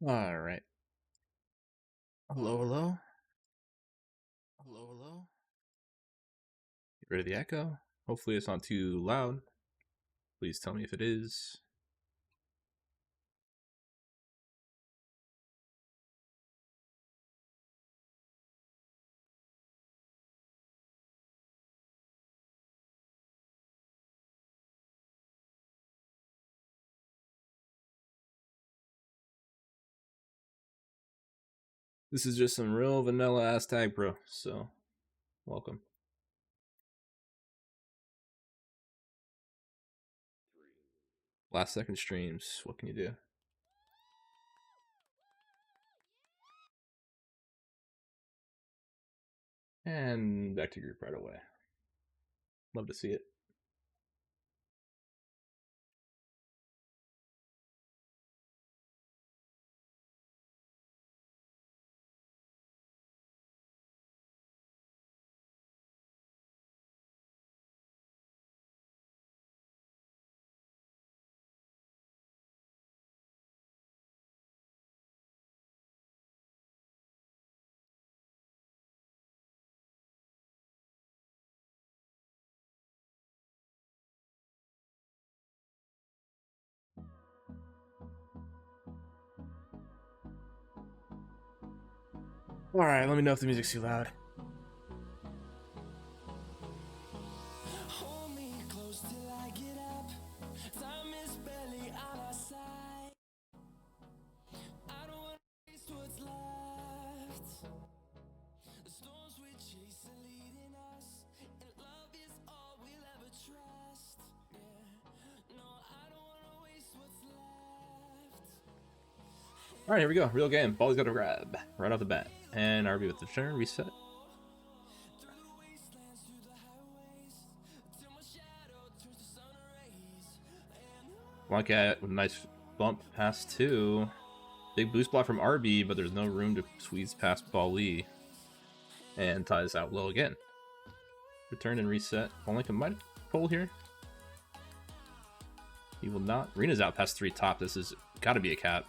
All right. Hello, hello. Hello, hello. Get rid of the echo. Hopefully it's not too loud. Please tell me if it is. This is just some real vanilla ass tag pro, so welcome. Last second streams. What can you do? And back to group right away. Love to see it. All right, let me know if the music's too loud. All right, here we go. Real game. Ball's got a grab right off the bat. And RB with the turn. Reset. Blockette with a nice bump past two. Big boost block from RB, but there's no room to squeeze past Bali. And ties out low again. Return and reset. Olinka might pull here. He will not. Rena's out past three top. This has got to be a cap.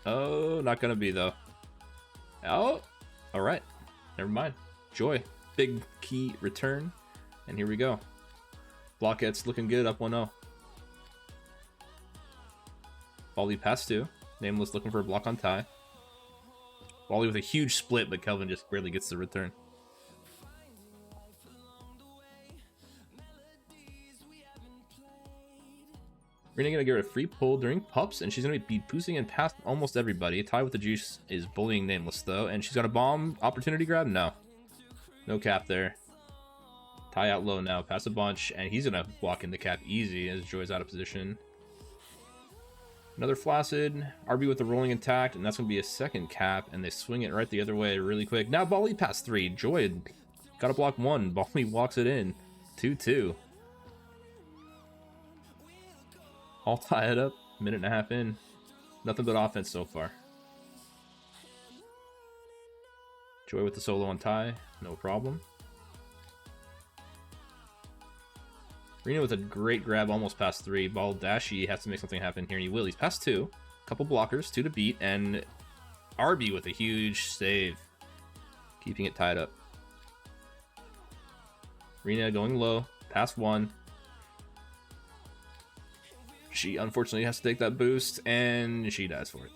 Oh, not going to be, though. Oh, all right. Never mind. Joy. Big key return. And here we go. Blockettes looking good, up 1-0. Bali past two. Nameless looking for a block on tie. Bali with a huge split, but Kelvin just barely gets the return. Rena gonna get a free pull during pups, and she's gonna be boosting and past almost everybody. Tie with the juice is bullying Nameless though, and she's got a bomb opportunity grab. No cap there. Tie out low now, pass a bunch, and he's gonna walk in the cap easy as Joy's out of position. Another Flaccid, RB with the rolling intact, and that's gonna be a second cap, and they swing it right the other way really quick. Now Bali past three. Joy gotta block one. Bali walks it in. 2-2. All tied up, minute and a half in. Nothing but offense so far. Joy with the solo on tie, no problem. Reno with a great grab, almost past three. Baldashi has to make something happen here, and he will. He's past two. Couple blockers, two to beat, and RB with a huge save. Keeping it tied up. Rena going low, past one. She unfortunately has to take that boost, and she dies for it.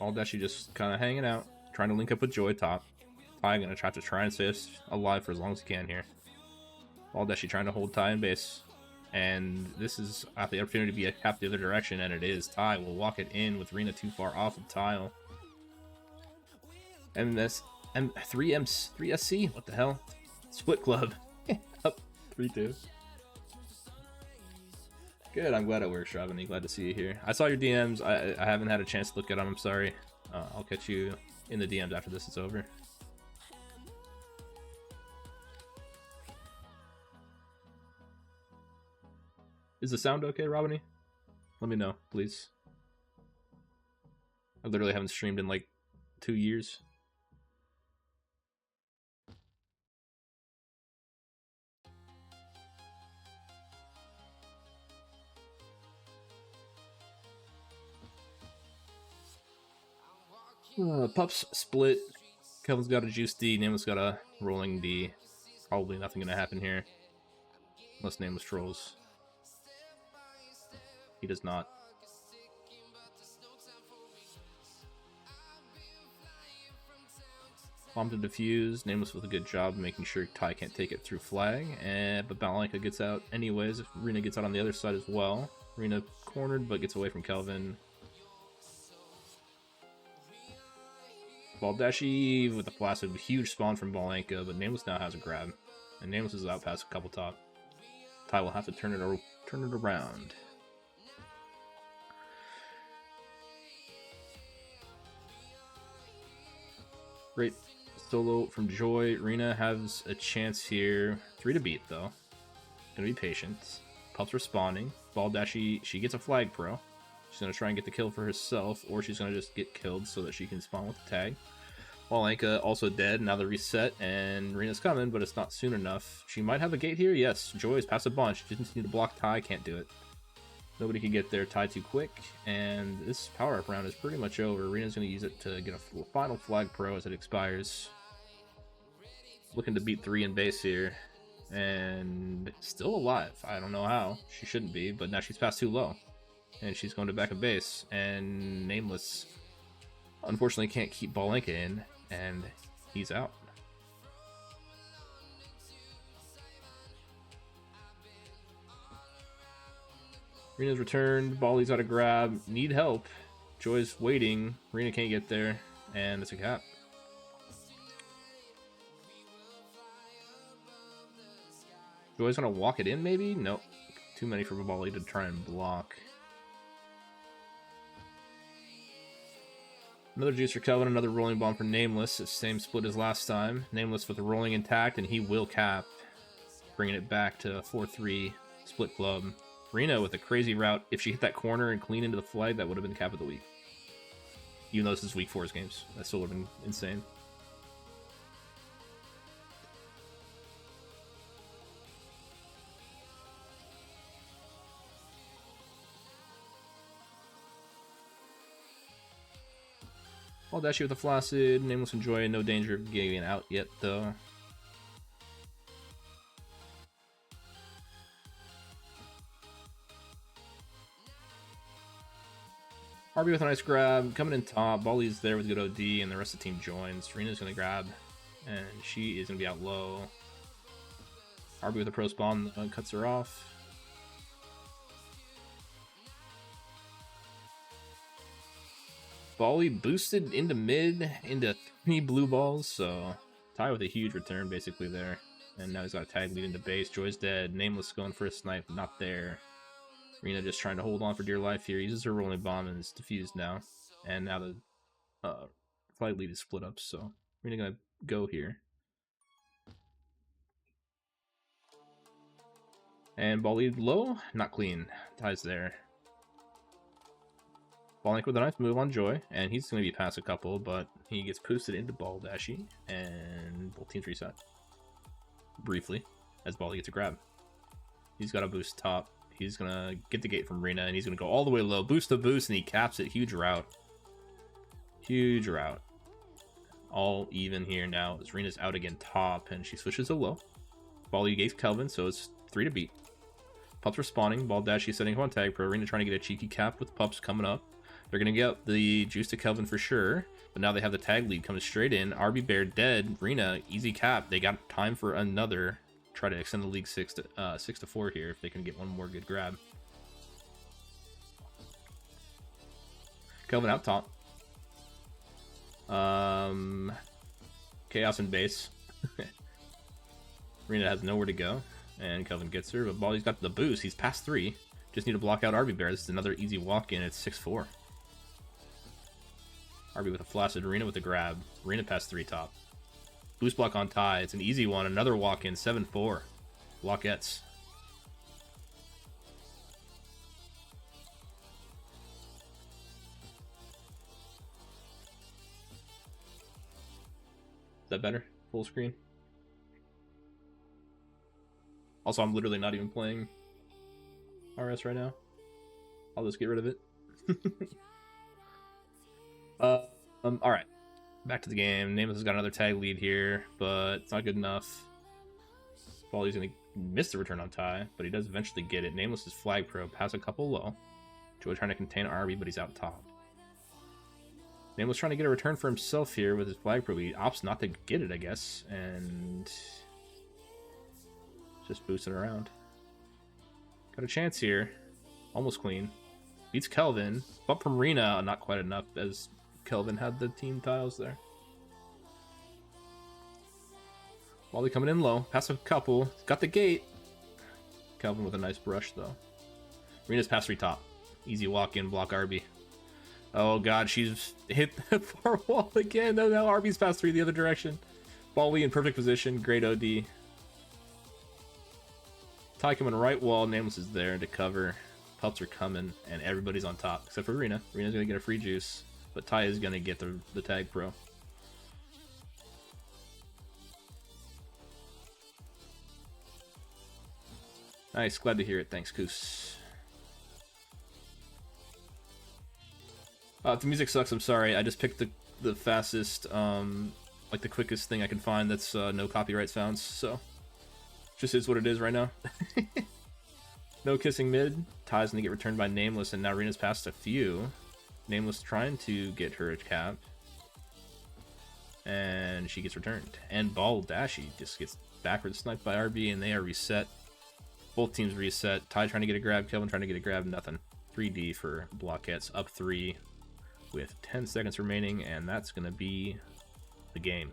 Baldashi just kind of hanging out, trying to link up with Joy top. Ty gonna try and stay alive for as long as he can here. Baldashi trying to hold Ty in base. And this is at the opportunity to be a cap the other direction, and it is. Ty will walk it in with Rena too far off of tile. M3SC? What the hell? Split club. Up 3-2. Good, I'm glad it works, Robin. Glad to see you here. I saw your DMs. I haven't had a chance to look at them. I'm sorry. I'll catch you in the DMs after this is over. Is the sound okay, Robin? Let me know, please. I literally haven't streamed in like 2 years. Pups split. Kelvin's got a juice D. Nameless got a rolling D. Probably nothing gonna happen here. Unless Nameless trolls. He does not. Bomb to defuse. Nameless with a good job making sure Ty can't take it through flag. But Balanka gets out anyways. Rena gets out on the other side as well. Rena cornered but gets away from Kelvin. Baldashi with a flaccid, huge spawn from Balanka, but Nameless now has a grab. And Nameless is out past a couple top. Ty will have to turn it around. Great solo from Joy. Rena has a chance here. 3 to beat though. Gonna be patient. Pups responding. Baldashi, she gets a flag pro. She's gonna try and get the kill for herself, or she's gonna just get killed so that she can spawn with the tag. Walenka also dead. Now the reset, and Rena's coming, but it's not soon enough. She might have a gate here. Yes, Joy is past a bunch. She just need to block Ty. Can't do it. Nobody can get there. Ty too quick, and this power up round is pretty much over. Rena's gonna use it to get a final flag pro as it expires. Looking to beat 3 in base here, and still alive. I don't know how. She shouldn't be, but now she's passed too low, and she's going to back of base. And Nameless, unfortunately, can't keep Balenka in, and he's out. Rena's returned. Bally's out of grab. Need help. Joy's waiting. Rena can't get there, and it's a cap. Joy's gonna walk it in, maybe? Nope. Too many for Bally to try and block. Another juice for Kelvin, another rolling bomb for Nameless. It's same split as last time. Nameless with the rolling intact, and he will cap, bringing it back to 4-3 split club. Rena with a crazy route. If she hit that corner and clean into the flag, that would have been cap of the week. Even though this is week 4's games. That still would have been insane. Baldashi with a flaccid. Nameless and Joy, no danger of getting out yet, though. Harvey with a nice grab, coming in top. Bally's there with good OD, and the rest of the team joins. Rena's gonna grab, and she is gonna be out low. Harvey with a pro spawn cuts her off. Bally boosted into mid, into 3 blue balls, so Ty with a huge return basically there. And now he's got a tag lead into base. Joy's dead. Nameless going for a snipe, not there. Rena just trying to hold on for dear life here. Uses her rolling bomb and is defused now. And now the flag lead is split up, so Rena gonna go here. And ball lead low, not clean. Ty's there. Balink with a nice move on Joy, and he's going to be past a couple, but he gets boosted into Baldashi, and both teams reset. Briefly, as Bally gets a grab. He's got a boost top. He's going to get the gate from Rena, and he's going to go all the way low. Boost to boost, and he caps it. Huge route. Huge route. All even here now, as Rena's out again top, and she switches to low. Bally gates Kelvin, so it's 3 to beat. Pups respawning. Baldashi setting one tag pro. Rena trying to get a cheeky cap with Pups coming up. They're going to get the juice to Kelvin for sure, but now they have the tag lead coming straight in. RB Bear dead. Rena, easy cap. They got time for another. Try to extend the league 6 to 4 here if they can get one more good grab. Kelvin out top. Chaos in base. Rena has nowhere to go, and Kelvin gets her, but Bally's got the boost. He's past 3. Just need to block out RB Bear. This is another easy walk-in. It's 6-4. RB with a flaccid, Rena with a grab. Rena past 3 top. Boost block on Ty. It's an easy one. Another walk-in, 7-4. Blockettes. Is that better? Full screen? Also, I'm literally not even playing RS right now. I'll just get rid of it. All right, back to the game. Nameless has got another tag lead here, but it's not good enough. Bally's gonna miss the return on Ty, but he does eventually get it. Nameless is flag pro, pass a couple low. Joey trying to contain RB, but he's out top. Nameless trying to get a return for himself here with his flag pro. He opts not to get it, I guess, and just boosting around. Got a chance here. Almost clean. Beats Kelvin. Bump from Rena, not quite enough, as Kelvin had the team tiles there. Wally coming in low. Pass a couple. Got the gate. Kelvin with a nice brush, though. Rena's pass 3 top. Easy walk in, block RB. Oh, God, she's hit the far wall again. No, now RB's pass 3 the other direction. Bally in perfect position. Great OD. Ty coming right wall. Nameless is there to cover. Pups are coming, and everybody's on top, except for Rena. Rena's going to get a free juice, but Ty is going to get the tag pro. Nice, glad to hear it. Thanks, Koos. If the music sucks, I'm sorry. I just picked the fastest, like the quickest thing I can find that's no copyright sounds, so just is what it is right now. No kissing mid. Ty's gonna get returned by Nameless, and now Rena's passed a few. Nameless trying to get her a cap, and she gets returned. And Ball Dashy just gets backwards sniped by RB, and they are reset. Both teams reset. Ty trying to get a grab, Kelvin trying to get a grab, nothing. 3D for Blockettes, up 3 with 10 seconds remaining, and that's gonna be the game.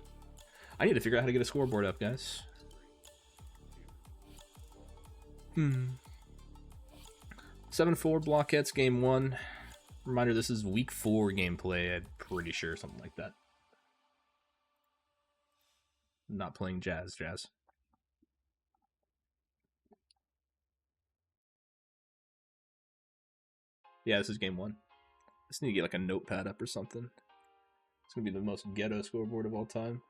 I need to figure out how to get a scoreboard up, guys. 7-4 Blockettes, game 1. Reminder, this is week 4 gameplay, I'm pretty sure, something like that. Not playing Jazz. Yeah, this is game 1. I just need to get like a notepad up or something. It's gonna be the most ghetto scoreboard of all time.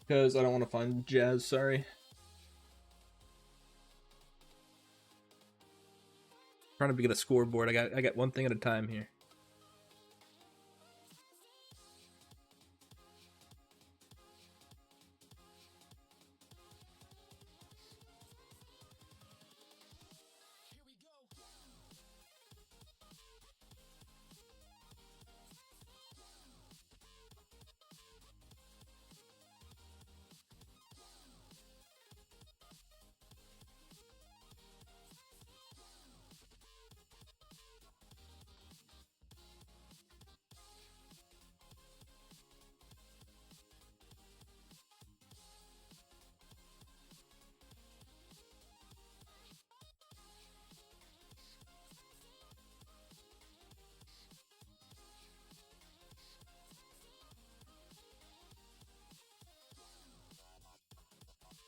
Because I don't want to find Jazz, sorry. Trying to get a scoreboard. I got one thing at a time here.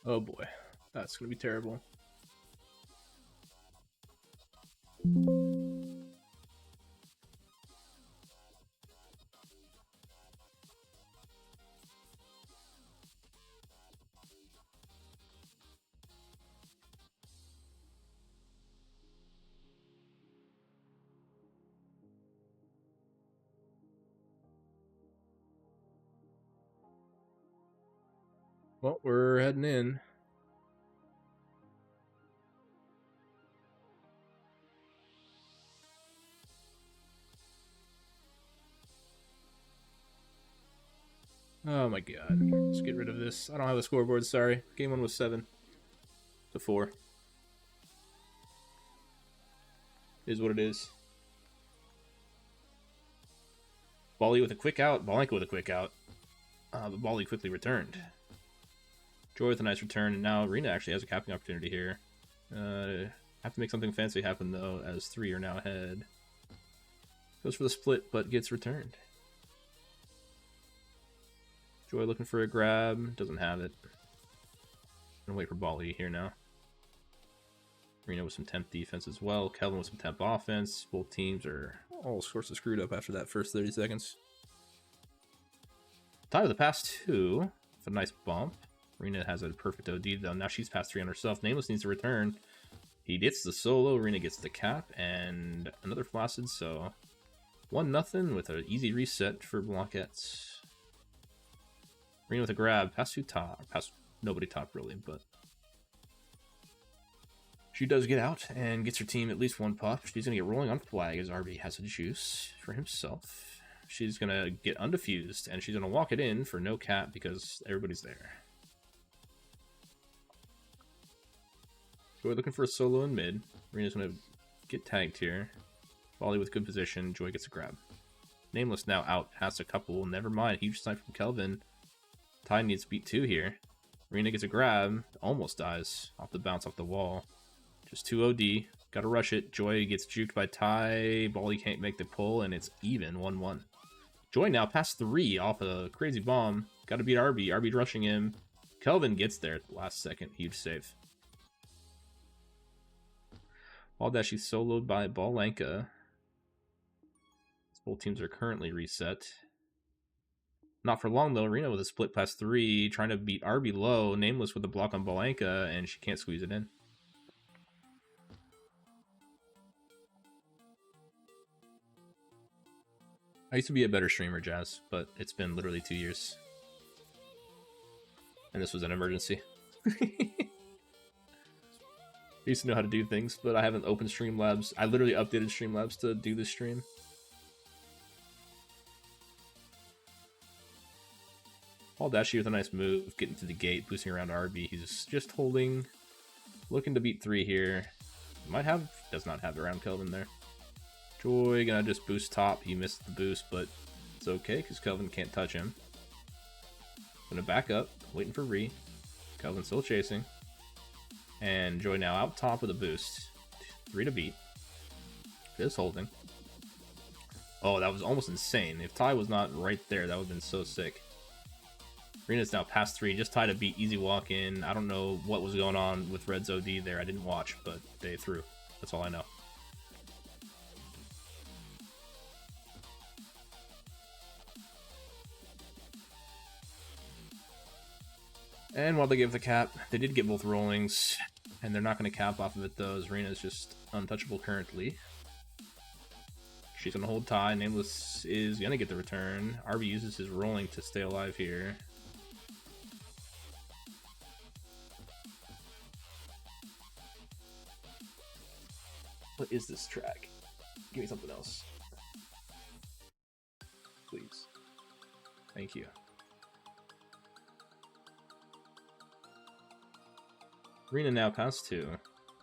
Oh boy, that's gonna be terrible. Well, we're heading in. Oh my god. Let's get rid of this. I don't have a scoreboard, sorry. Game 1 was 7-4. Is what it is. Bally with a quick out. Balenka with a quick out. But Bally quickly returned. Joy with a nice return, and now Rena actually has a capping opportunity here. Have to make something fancy happen though, as 3 are now ahead. Goes for the split, but gets returned. Joy looking for a grab, doesn't have it. Gonna wait for Bali here now. Rena with some temp defense as well. Kelvin with some temp offense. Both teams are all sorts of screwed up after that first 30 seconds. Tie with the pass 2 with a nice bump. Rena has a perfect OD though. Now she's past 3 on herself. Nameless needs to return. He gets the solo. Rena gets the cap and another flaccid. So 1-0 with an easy reset for Blockettes. Rena with a grab. Pass 2 top. Pass nobody top really, but she does get out and gets her team at least 1 pop. She's going to get rolling on flag as RB has a juice for himself. She's going to get undefused and she's going to walk it in for no cap because everybody's there. Joy looking for a solo in mid. Rena's going to get tagged here. Volley with good position. Joy gets a grab. Nameless now out past a couple. Never mind. Huge snipe from Kelvin. Ty needs beat 2 here. Rena gets a grab. Almost dies off the bounce off the wall. Just 2 OD. Gotta rush it. Joy gets juked by Ty. Bally can't make the pull, and it's even 1-1. Joy now past 3 off a crazy bomb. Gotta beat RB. RB rushing him. Kelvin gets there at the last second. Huge save. Ball Dashy soloed by Ballanka. Both teams are currently reset. Not for long though. Rena with a split past 3, trying to beat RB low. Nameless with a block on Ballanka, and she can't squeeze it in. I used to be a better streamer, Jazz, but it's been literally 2 years. And this was an emergency. I used to know how to do things, but I haven't opened Streamlabs. I literally updated Streamlabs to do this stream. Paul Dashy with a nice move, getting to the gate, boosting around RB. He's just holding, looking to beat 3 here. Might have, does not have around Kelvin there. Joy gonna just boost top. He missed the boost, but it's okay because Kelvin can't touch him. Gonna back up, waiting for Ree. Kelvin still chasing. And Joy now out top with a boost. 3 to beat. Just holding. Oh, that was almost insane. If Ty was not right there, that would have been so sick. Rena's now past 3, just Ty to beat, easy walk in. I don't know what was going on with Red's OD there. I didn't watch, but they threw. That's all I know. And while they give the cap, they did get both rollings, and they're not going to cap off of it though, as Rena's just untouchable currently. She's going to hold Ty. Nameless is going to get the return. RB uses his rolling to stay alive here. What is this track? Give me something else. Please. Thank you. Rena now past 2.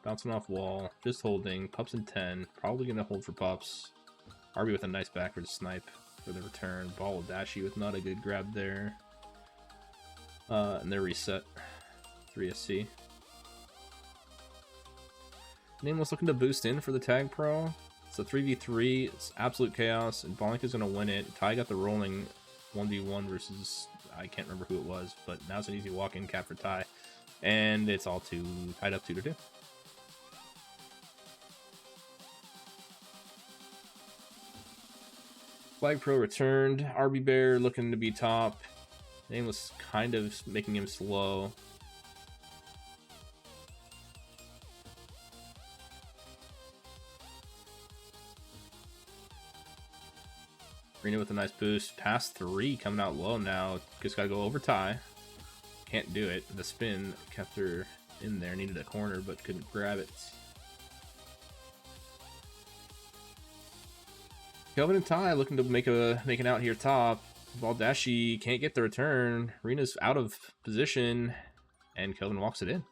Bouncing off wall. Just holding. Pups in 10. Probably going to hold for Pups. RB with a nice backwards snipe for the return. Ball with Dashy with not a good grab there. And they're reset. 3SC. Nameless looking to boost in for the tag pro. It's a 3v3. It's absolute chaos, and Ballanka's going to win it. Ty got the rolling 1v1 versus, I can't remember who it was, but now it's an easy walk-in cap for Ty. And it's all tied up 2-2. Flag pro returned. RB Bear looking to be top. Nameless kind of making him slow. Rena with a nice boost. Pass 3 coming out low now. Just gotta go over Ty. Can't do it. The spin kept her in there. Needed a corner, but couldn't grab it. Kelvin and Ty looking to make an out here top. Baldashi can't get the return. Rena's out of position, and Kelvin walks it in.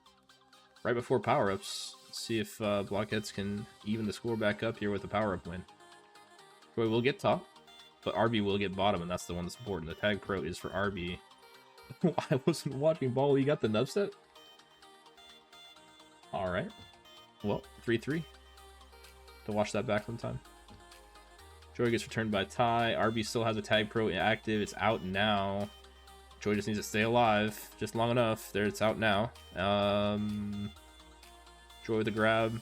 Right before power-ups. Let's see if Blockettes can even the score back up here with a power-up win. Joy will get top, but RB will get bottom, and that's the one that's important. The tag pro is for RB. I wasn't watching ball. You got the nub set? Alright. Well, 3-3. To watch that back sometime. Joy gets returned by Ty. RB still has a tag pro active. It's out now. Joy just needs to stay alive just long enough. There, it's out now. Joy with the grab.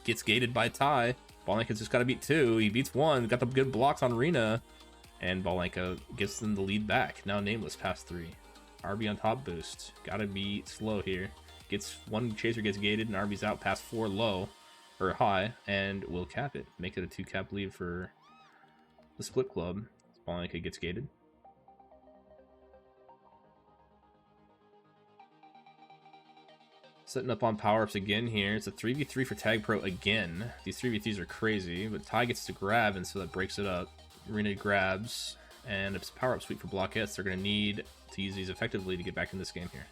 Gets gated by Ty. Balenka's just got to beat 2. He beats 1. Got the good blocks on Rina. And Balenka gives them the lead back. Now Nameless past 3. RB on top boost. Gotta be slow here. Gets 1 chaser gets gated and RB's out past 4 low. Or high. And will cap it. Make it a 2 cap lead for the split club. Balenka gets gated. Setting up on power-ups again here. It's a 3v3 for Tag Pro again. These 3v3s are crazy, but Ty gets to grab, and so that breaks it up. Rina grabs, and it's power-up sweep for Blockettes. They're going to need to use these effectively to get back in this game here.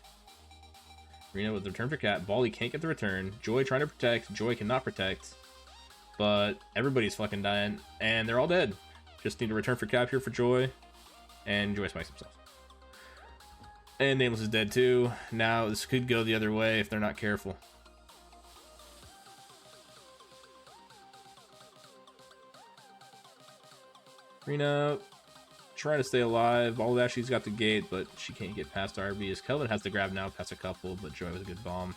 Rina with the return for Cat. Bally can't get the return. Joy trying to protect. Joy cannot protect. But everybody's fucking dying, and they're all dead. Just need a return for Cap here for Joy, and Joy spikes himself. And Nameless is dead too. Now this could go the other way if they're not careful. Rina trying to stay alive. Balldashy's got the gate, but she can't get past RB. As Kelvin has the grab now past a couple, but Joy with a good bomb.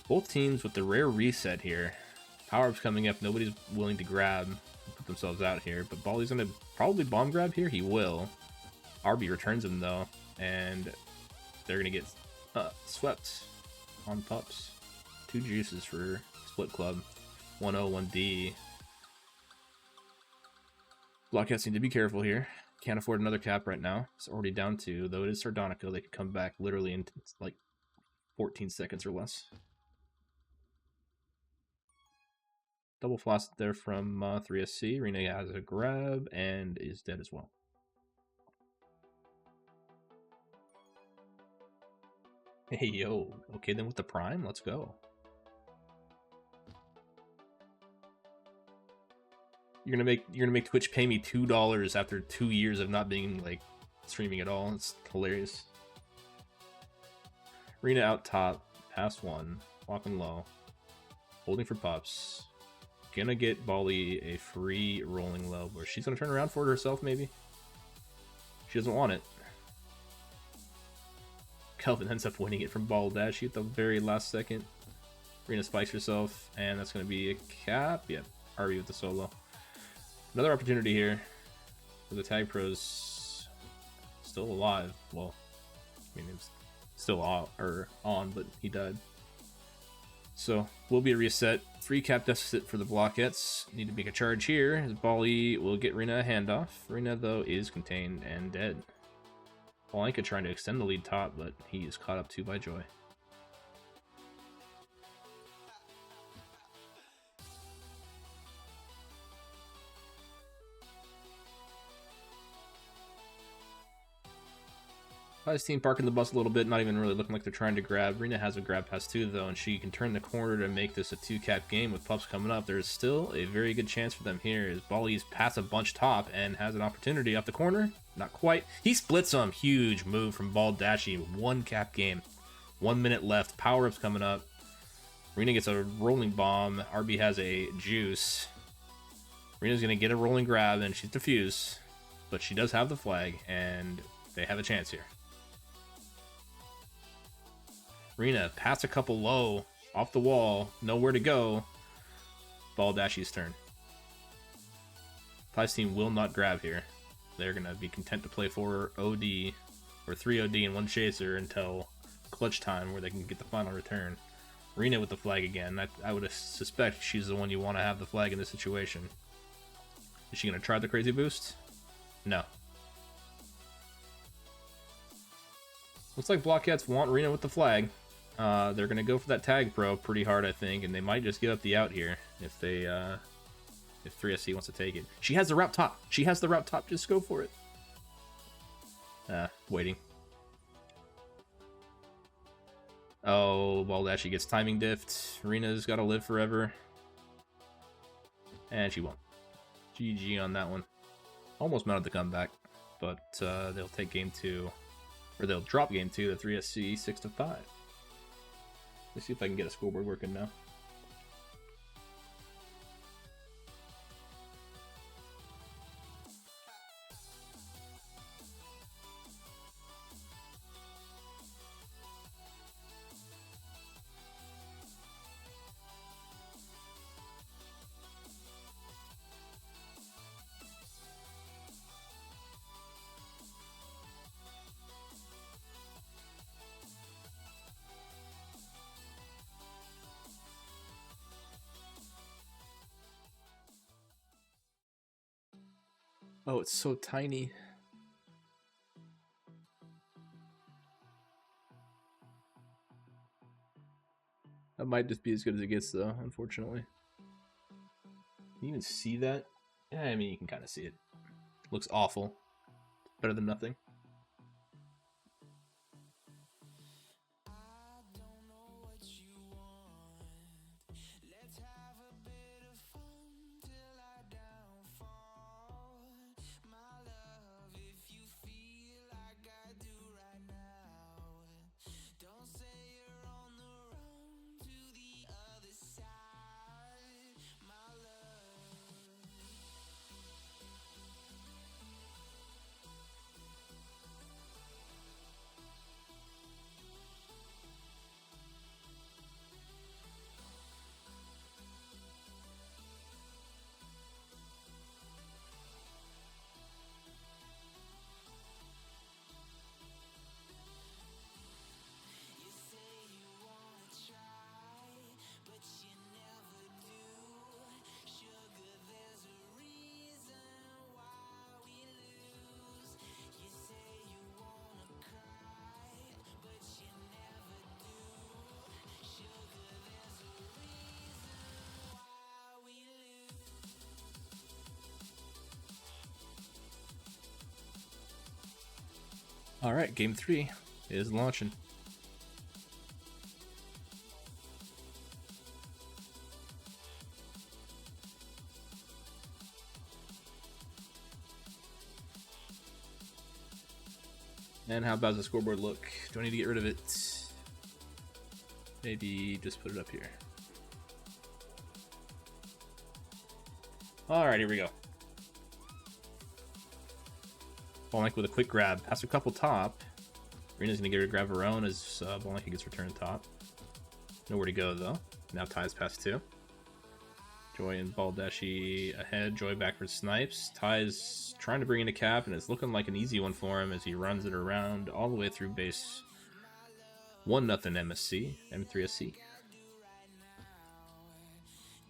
Both teams with the rare reset here. Power-ups coming up. Nobody's willing to grab and put themselves out here. But Bally's going to probably bomb grab here. He will. RB returns him, though. And they're going to get swept on pups. 2 juices for split club. 1-0, 1D. Blockettes need to be careful here. Can't afford another cap right now. It's already down 2. Though it is Sardonico, they could come back literally in like 14 seconds or less. Double floss there from 3SC. Rina has a grab and is dead as well. Hey yo, okay then with the prime, let's go. You're gonna make Twitch pay me $2 after 2 years of not being like streaming at all. It's hilarious. Rina out top, pass 1, walking low, holding for pups. Gonna get Bally a free rolling low, where she's gonna turn around for it herself, maybe. She doesn't want it. Kelvin ends up winning it from Baldashi at the very last second. Rina spikes herself, and that's gonna be a cap. Yep, RB with the solo. Another opportunity here for the Tag Pros. Still alive. Well, I mean, it's still on, but he died. So, will be a reset. 3 cap deficit for the Blockettes. Need to make a charge here, as Bally will get Rina a handoff. Rina, though, is contained and dead. Balenka trying to extend the lead top, but he is caught up to by Joy. Ty's team parking the bus a little bit, not even really looking like they're trying to grab. Rina has a grab pass too, though, and she can turn the corner to make this a 2-cap game with pups coming up. There's still a very good chance for them here, as Bally's pass a bunch top and has an opportunity off the corner. Not quite. He splits them. Huge move from Baldashi. 1-cap game. 1 minute left. Power-ups coming up. Rina gets a rolling bomb. RB has a juice. Rina's going to get a rolling grab, and she's defused. But she does have the flag, and they have a chance here. Rina, pass a couple low, off the wall, nowhere to go. Baldashi's turn. Ty's team will not grab here. They're going to be content to play 4 OD, or 3 OD and 1 chaser until clutch time where they can get the final return. Rina with the flag again. I would suspect she's the one you want to have the flag in this situation. Is she going to try the crazy boost? No. Looks like Blockettes want Rina with the flag. They're going to go for that tag pro pretty hard, I think, and they might just give up the out here if they, if 3SC wants to take it. She has the route top. She has the route top. Just go for it. Waiting. Oh, Baldashi gets timing diffed. Rena's got to live forever. And she won't. GG on that one. Almost mounted the comeback, but they'll take game 2, or they'll drop game 2 to 3SC 6-5. Let's see if I can get a scoreboard working now. Oh, it's so tiny. That might just be as good as it gets, though, unfortunately. Can you even see that? Yeah, I mean, you can kind of see it. Looks awful. Better than nothing. All right, game 3 is launching. And how about the scoreboard look? Do I need to get rid of it? Maybe just put it up here. All right, here we go. Bolnik with a quick grab. Pass a couple top. Rena's going to get a grab her own as Bolnik gets returned top. Nowhere to go, though. Now Ty's past 2. Joy and Baldashi ahead. Joy backwards snipes. Ty's trying to bring in a cap, and it's looking like an easy one for him as he runs it around all the way through base. 1-0 MSC. M3SC.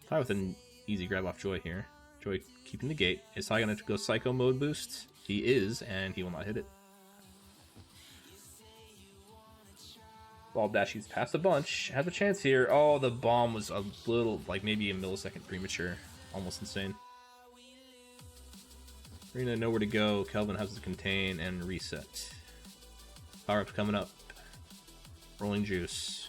Ty with an easy grab off Joy here. Joy keeping the gate. Is Ty going to go Psycho mode boost? He is, and he will not hit it. Baldashi's passed a bunch. Has a chance here. Oh, the bomb was a little, like maybe a millisecond premature. Almost insane. Rena nowhere to go. Kelvin has to contain and reset. Power up coming up. Rolling juice.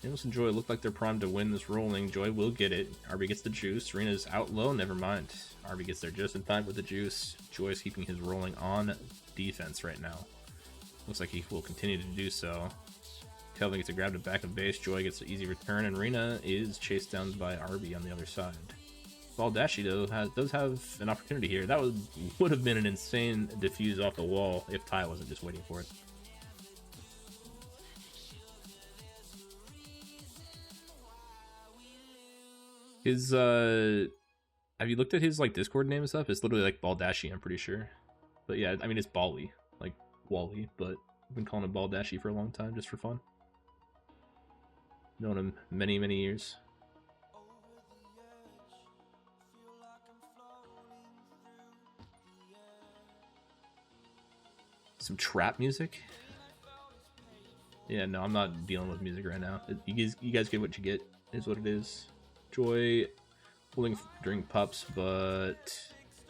Nameless and Joy look like they're primed to win this rolling. Joy will get it. RB gets the juice. Rena's out low. Never mind. RB gets there just in time with the juice. Joy's keeping his rolling on defense right now. Looks like he will continue to do so. Kelvin gets a grab to back of base. Joy gets an easy return, and Rena is chased down by RB on the other side. Baldashi, though, does have an opportunity here. That would have been an insane defuse off the wall if Ty wasn't just waiting for it. His, have you looked at his, like, Discord name and stuff? It's literally, like, Baldashi, I'm pretty sure. But yeah, I mean, it's Bally, like, Wally, but I've been calling him Baldashi for a long time, just for fun. Known him many, many years. Some trap music? Yeah, no, I'm not dealing with music right now. You guys get what you get, is what it is. Joy pulling during pups, but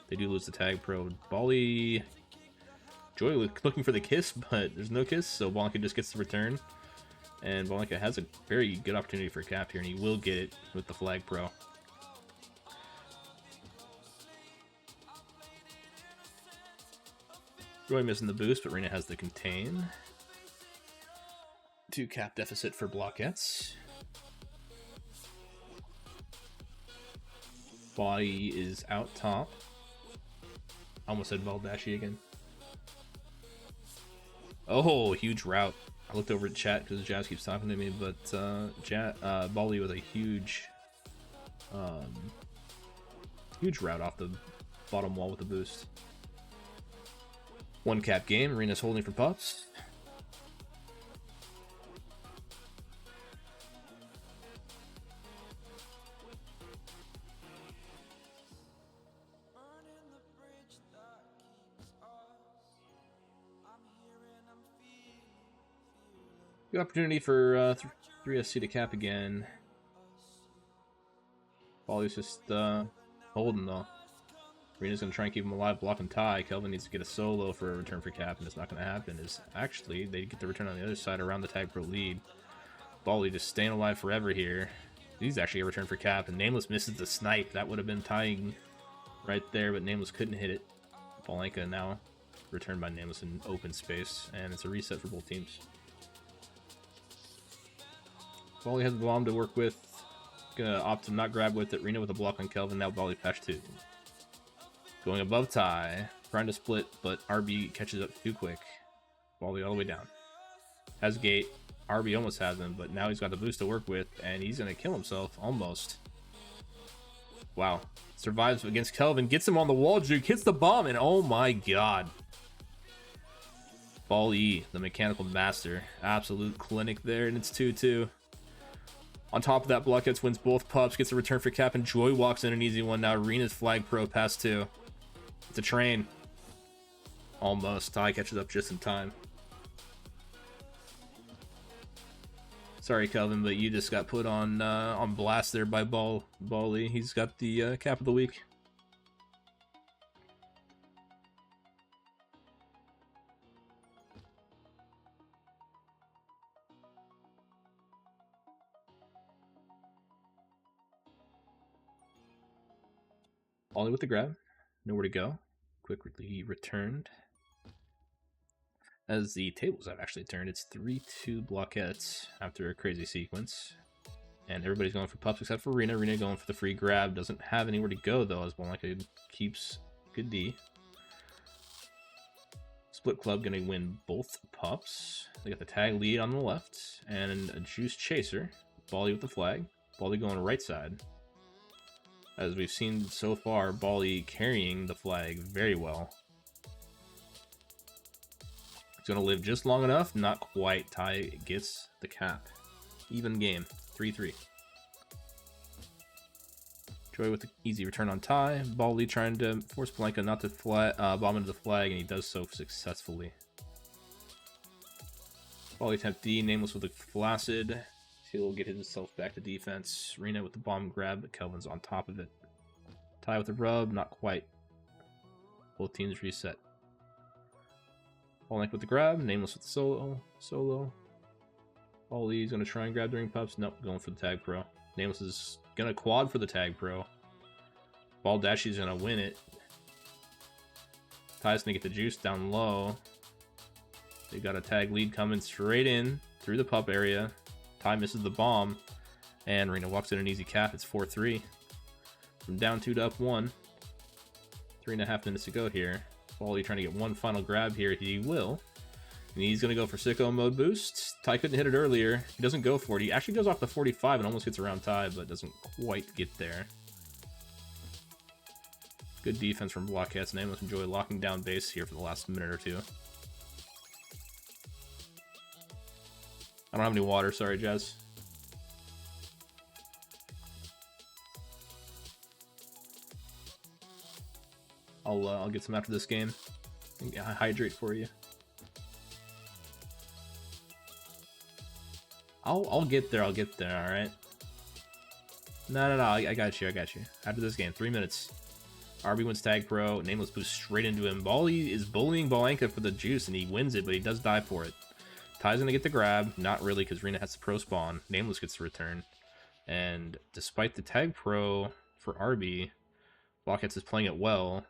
they do lose the tag pro. Bali Joy looking for the kiss, but there's no kiss, so Blanca just gets the return. And Blanca has a very good opportunity for a cap here, and he will get it with the Flag Pro. Joy missing the boost, but Rena has the contain. 2 cap deficit for Blockettes. Body is out top. Almost said Baldashi again. Oh, huge route. I looked over at chat because Jazz keeps talking to me, but Bali with a huge route off the bottom wall with the boost. 1 cap game. Arena's holding for pups. Good opportunity for 3SC to cap again. Bali's just holding though. Rena's going to try and keep him alive, block and tie. Kelvin needs to get a solo for a return for cap, and it's not going to happen. Is actually, they get the return on the other side around the tag pro lead. Bali just staying alive forever here. He's actually a return for cap, and Nameless misses the snipe. That would have been tying right there, but Nameless couldn't hit it. Blanca now returned by Nameless in open space, and it's a reset for both teams. Bali has the bomb to work with. Gonna opt to not grab with it. Rena with a block on Kelvin. Now Bali patch 2. Going above tie. Trying to split, but RB catches up too quick. Bali all the way down. Has gate. RB almost has him, but now he's got the boost to work with, and he's gonna kill himself almost. Wow. Survives against Kelvin. Gets him on the wall juke. Hits the bomb, and oh my god. Bali, the mechanical master. Absolute clinic there, and it's 2-2. On top of that, Blockettes wins both pups, gets a return for cap, and Joy walks in an easy one. Now Arena's Flag Pro pass 2. It's a train. Almost. Ty catches up just in time. Sorry, Kelvin, but you just got put on blast there by Bali. He's got the cap of the week. Ollie with the grab. Nowhere to go. Quickly returned. As the tables have actually turned, it's 3-2 Blockettes after a crazy sequence. And everybody's going for pups except for Rena. Rena going for the free grab. Doesn't have anywhere to go though, as Blanca keeps good D. Split Club gonna win both pups. They got the tag lead on the left and a juice chaser. Bali with the flag. Bali going right side. As we've seen so far, Bali carrying the flag very well. It's going to live just long enough. Not quite. Ty gets the cap. Even game. 3-3. Joy with the easy return on Ty. Bali trying to force Blanca not to bomb into the flag, and he does so successfully. Bali attempt D. Nameless with a flaccid. He'll get himself back to defense. Rena with the bomb grab, but Kelvin's on top of it. Ty with the rub, not quite. Both teams reset. Blank with the grab, Nameless with the solo. Bali's gonna try and grab during pups. Nope, going for the tag pro. Nameless is gonna quad for the tag pro. Baldashi's gonna win it. Ty's gonna get the juice down low. They got a tag lead coming straight in through the pup area. Ty misses the bomb, and Rena walks in an easy cap. It's 4-3. From down 2 to up 1. 3.5 minutes to go here. Bali trying to get one final grab here. He will. And he's going to go for sicko mode boost. Ty couldn't hit it earlier. He doesn't go for it. He actually goes off the 45 and almost gets around Ty, but doesn't quite get there. Good defense from Blockettes. Nameless and Joy locking down base here for the last minute or two. I don't have any water, sorry, Jazz. I'll get some after this game. And hydrate for you. I'll get there. I'll get there. All right. No. I got you. After this game, 3 minutes. RB wins tag pro. Nameless boosts straight into him. Bali is bullying Balenka for the juice, and he wins it, but he does die for it. Ty's gonna get the grab. Not really, because Rena has the pro spawn. Nameless gets the return. And despite the tag pro for RB, Blockettes is playing it well.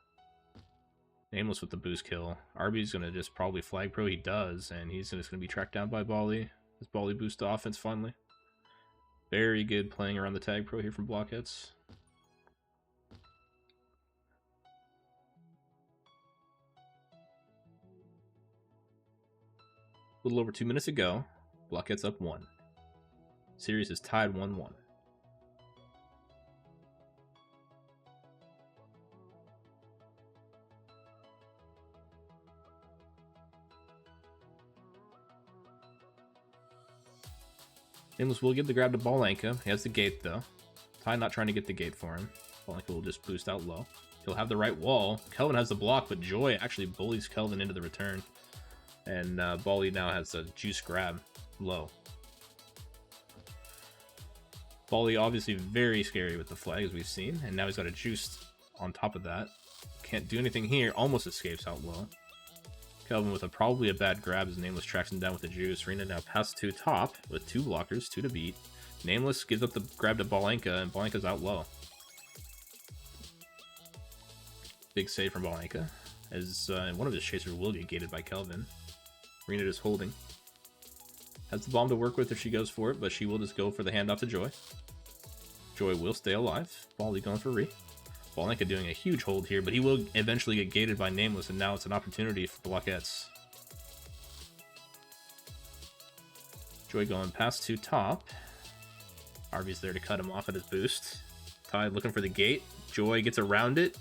Nameless with the boost kill. RB's gonna just probably flag pro. He does, and he's just gonna be tracked down by Bali. This Bali boost to offense finally. Very good playing around the tag pro here from Blockettes. A little over 2 minutes ago. Blockettes up 1. Series is tied 1-1. Nameless will give the grab to Balenka. He has the gate though. Ty not trying to get the gate for him. Balenka will just boost out low. He'll have the right wall. Kelvin has the block, but Joy actually bullies Kelvin into the return. And Bali now has a juice grab low. Bali obviously very scary with the flag, as we've seen. And now he's got a juice on top of that. Can't do anything here. Almost escapes out low. Kelvin with probably a bad grab as Nameless tracks him down with the juice. Rena now passes to top with 2 blockers, 2 to beat. Nameless gives up the grab to Balenka, and Balenka's out low. Big save from Balenka, as one of his chasers will get gated by Kelvin. Rena just holding. Has the bomb to work with if she goes for it, but she will just go for the handoff to Joy. Joy will stay alive. Bali going for Re. Balenka doing a huge hold here, but he will eventually get gated by Nameless, and now it's an opportunity for Blockettes. Joy going past to top. RB's there to cut him off at his boost. Ty looking for the gate. Joy gets around it.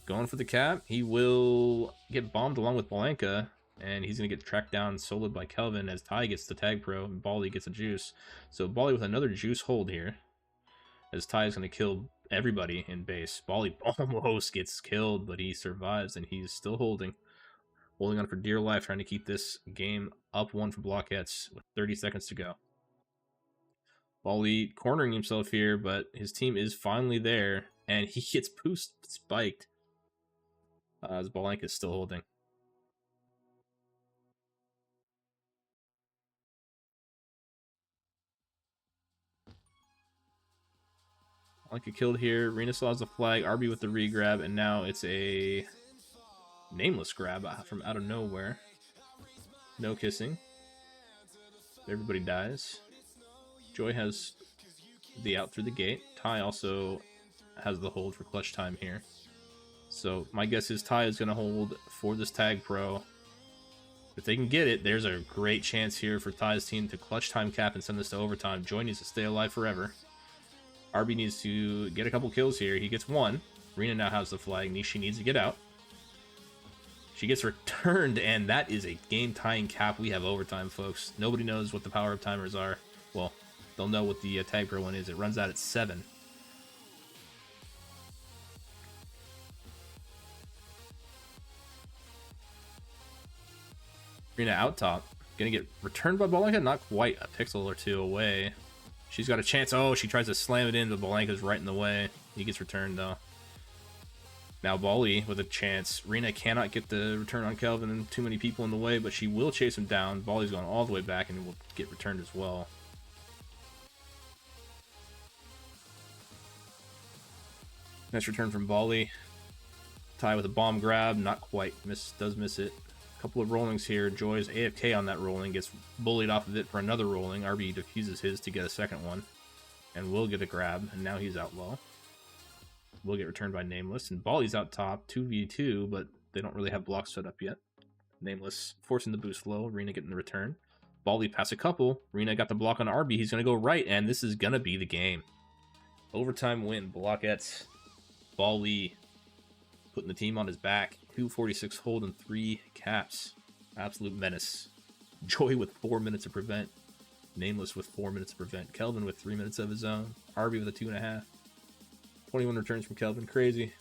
Going for the cap. He will get bombed along with Balenka, and he's going to get tracked down, soloed by Kelvin as Ty gets the tag pro, and Bali gets a juice. So Bali with another juice hold here, as Ty is going to kill everybody in base. Bali almost gets killed, but he survives, and he's still holding on for dear life, trying to keep this game up 1 for Blockettes with 30 seconds to go. Bali cornering himself here, but his team is finally there, and he gets boost spiked as Balenka is still holding. Balenka killed here. Rena still has the flag. RB with the re-grab, and now it's a Nameless grab from out of nowhere. No kissing. Everybody dies. Joy has the out through the gate. Ty also has the hold for clutch time here. So my guess is Ty is going to hold for this tag pro. If they can get it, there's a great chance here for Ty's team to clutch time cap and send this to overtime. Joy needs to stay alive forever. RB needs to get a couple kills here. He gets 1. Rena now has the flag. She needs to get out. She gets returned, and that is a game-tying cap. We have overtime, folks. Nobody knows what the power of timers are. Well, they'll know what the tag pro one is. It runs out at 7. Rena out top. Gonna get returned by Balenka. Not quite, a pixel or 2 away. She's got a chance. Oh, she tries to slam it in, but Balenka's right in the way. He gets returned, though. Now Bali with a chance. Rena cannot get the return on Kelvin, and too many people in the way, but she will chase him down. Bali's going all the way back and will get returned as well. Nice return from Bali. Ty with a bomb grab. Not quite. Does miss it. Couple of rollings here. Joy's AFK on that rolling, gets bullied off of it for another rolling. RB defuses his to get a second one, and will get a grab, and now he's out low. Will get returned by Nameless, and Bali's out top, 2v2, but they don't really have blocks set up yet. Nameless forcing the boost low. Rena getting the return. Bali pass a couple. Rena got the block on RB. He's going to go right, and this is going to be the game. Overtime win. Blockettes. Bali putting the team on his back. 246 hold and 3 caps. Absolute menace. Joy with 4 minutes of prevent. Nameless with 4 minutes of prevent. Kelvin with 3 minutes of his own. RB with a 2.5. 21 returns from Kelvin. Crazy.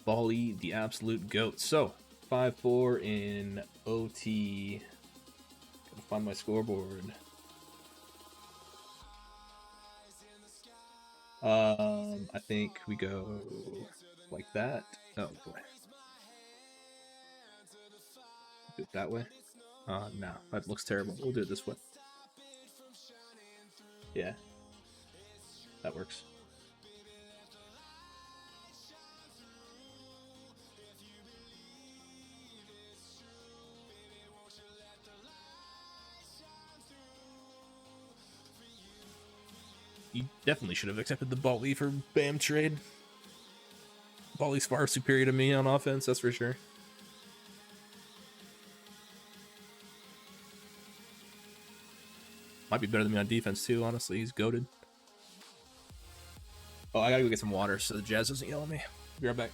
Bali, the absolute GOAT. So, 5-4 in OT. Gotta find my scoreboard. I think we go like that. Oh boy. Do it that way. No, that looks terrible. We'll do it this way. Yeah, that works. You definitely should have accepted the Bali for Bam trade. Bali's far superior to me on offense, that's for sure. Might be better than me on defense too, honestly. He's goated. Oh, I gotta go get some water so the Jazz doesn't yell at me. Be right back.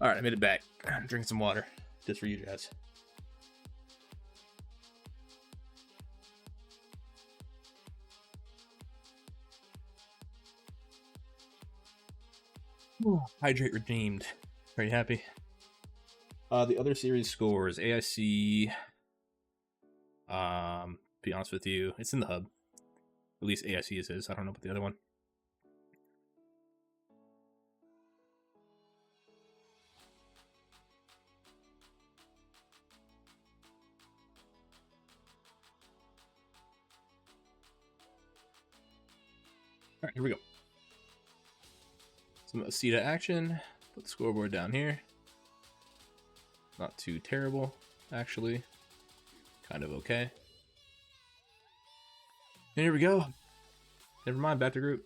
All right, I made it back. I'm drinking some water just for you, Jazz. Hydrate redeemed. Are you happy? The other series scores AIC. Be honest with you, it's in the hub. At least AIC is. I don't know about the other one. All right, here we go. Some Aceta action. Put the scoreboard down here. Not too terrible, actually. Kind of okay. And here we go. Never mind, back to group.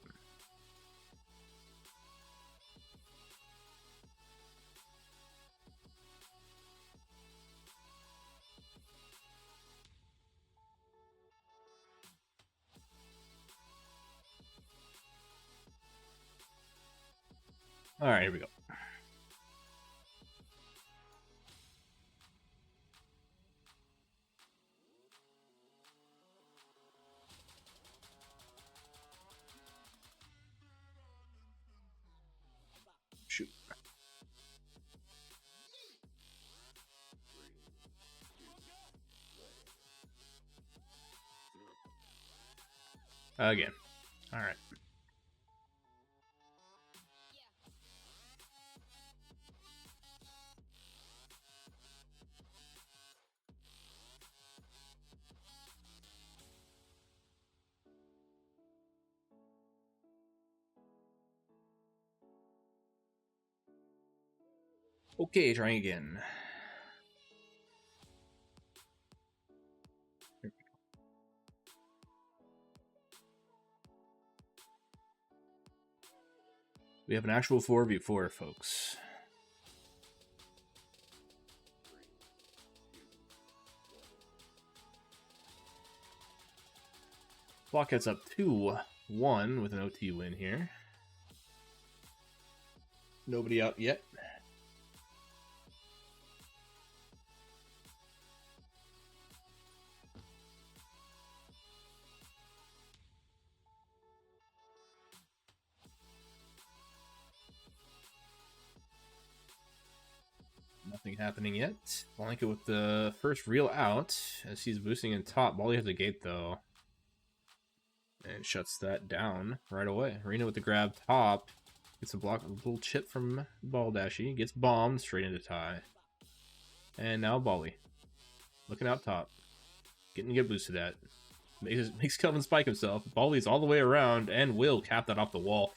All right, here we go. Shoot. Again. All right. Okay, trying again. We have an actual 4v4, folks. Blockettes up 2-1 with an OT win here. Nobody out yet. Nothing happening yet. Blanket with the first real out as he's boosting in top. Bali has a gate though. And shuts that down right away. Rena with the grab top. Gets a block, a little chip from Baldashi. Gets bombed straight into tie. And now Bali. Looking out top. Getting to get boosted at. Makes Kelvin spike himself. Bali's all the way around and will cap that off the wall.